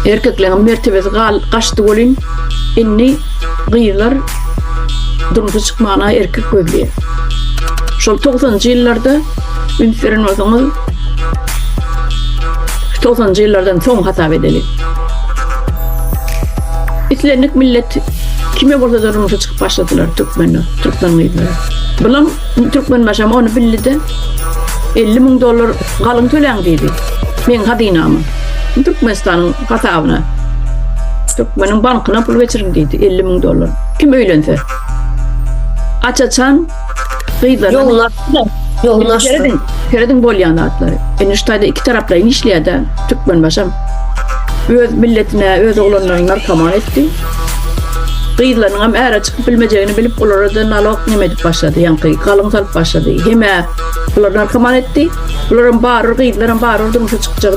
erkeklerin mertebesi kaçtı bolin inni gıylar durumda çıkmağına erkek köylüye. Şol 90-njy ýyllarda ünsüren bolsaňyz 90-njy ýyllardan soň hasap edeli. İslendik millet kime bolsa da durumda çıkıp başladılar Türkmen gıyları. Bulan Türkmen başam onu bildi. $50.000 galın tölen diýdi. Men hadynamy. Türkmenistan'ın hasabına. Türkmenin bankına pul geçirin diýdi $50.000. Kim öýlense. Açaçan gıyları. Yollaştı. Feredin bolýan atlary. Eniştaýda iki taraplaryň işleýär. Türkmen başam öz milletine, öz oglanlaryny narkoman etdi. Gıylaryň hem ära çykyp bilmejegini bilip olaradan alok nemedip başlady. Ýa-ni galyň salyp başlady. Heme bular narkoman etdi. Buların barı gıylaryň barı durmuşa çykjak.